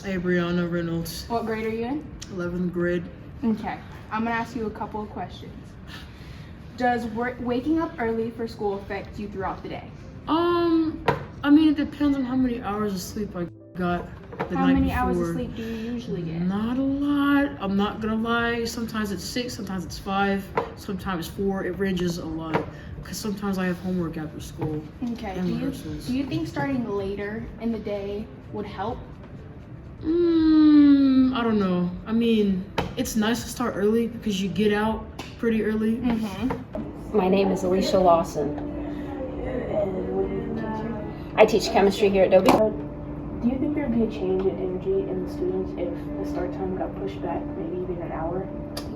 Hey, Brianna Reynolds, What grade are you in? 11th grade. Okay, I'm gonna ask you a couple of questions. Does waking up early for school affect you throughout the day? I mean, it depends on how many hours of sleep I got the How night many before. hours of sleep do you usually get? Not a lot. I'm not gonna lie. Sometimes it's 6, sometimes it's 5, sometimes 4. It ranges a lot because sometimes I have homework after school. Okay, And rehearsals. do you think starting later in the day would help? I don't know. I mean, it's nice to start early because you get out pretty early. My name is Alicia Lawson. I teach chemistry here at Dobie. Do you think there would be a change in energy in the students if the start time got pushed back maybe even an hour?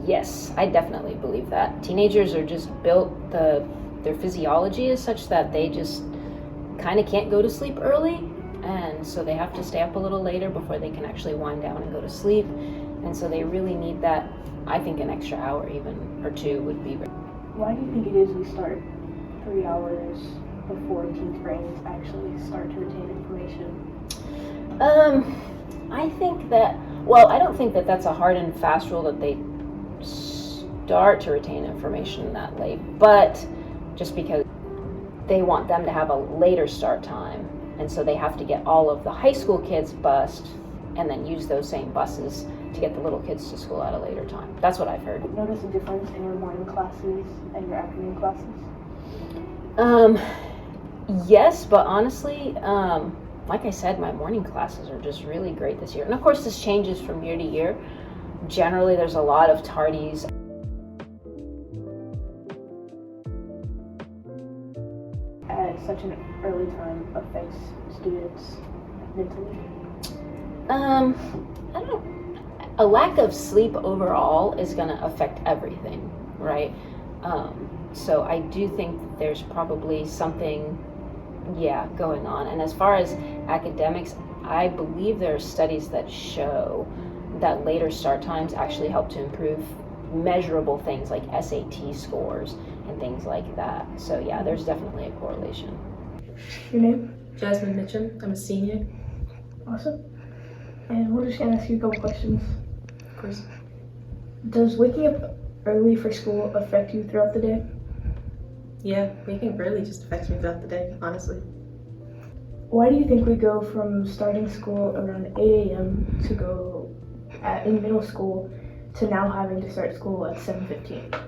Yes, I definitely believe that. Teenagers are just built, their physiology is such that they just kind of can't go to sleep early, and so they have to stay up a little later before they can actually wind down and go to sleep, and so they really need that. I think an extra hour even or two would be. Why do you think it is we start 3 hours before teens' brains actually start to retain information? I think that, well, I don't think that that's a hard and fast rule that they start to retain information that late, but just because they want them to have a later start time, and so they have to get all of the high school kids bused and then use those same buses to get the little kids to school at a later time. That's what I've heard. Notice a difference in your morning classes and your afternoon classes? Yes, but honestly, like I said, my morning classes are just really great this year. And of course, this changes from year to year. Generally, there's a lot of tardies. At such an early time affects students mentally? A lack of sleep overall is going to affect everything, right? So I do think that there's probably something, going on. And as far as academics, I believe there are studies that show that later start times actually help to improve measurable things like SAT scores and things like that. So yeah, there's definitely a correlation. Your name? Jasmine Mitchum. I'm a senior. Awesome. And we're just going to ask you a couple questions. Of course. Does waking up early for school affect you throughout the day? Yeah, waking up early just affects me throughout the day, honestly. Why do you think we go from starting school around 8 a.m. to go in middle school to now having to start school at 7:15?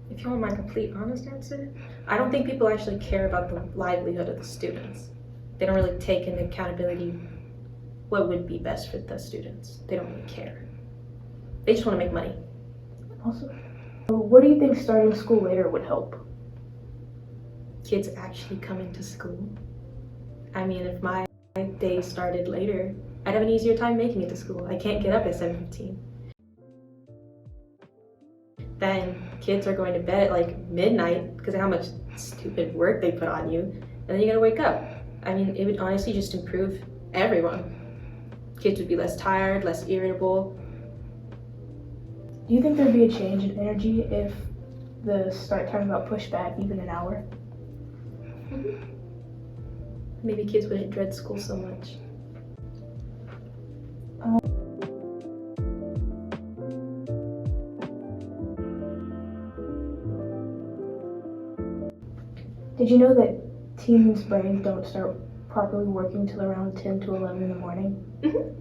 If you want my complete honest answer, I don't think people actually care about the livelihood of the students. They don't really take into accountability what would be best for the students. They don't really care. They just want to make money. Awesome. What do you think starting school later would help? Kids actually coming to school. I mean, if my day started later, I'd have an easier time making it to school. I can't get up at 7:15. Then kids are going to bed at like midnight because of how much stupid work they put on you, and then you gotta wake up. I mean, it would honestly just improve everyone. Kids would be less tired, less irritable. Do you think there'd be a change in energy if the start time got pushed back even an hour? Maybe kids wouldn't dread school so much. Did you know that teens' brains don't start properly working till around 10 to 11 in the morning? Mm-hmm.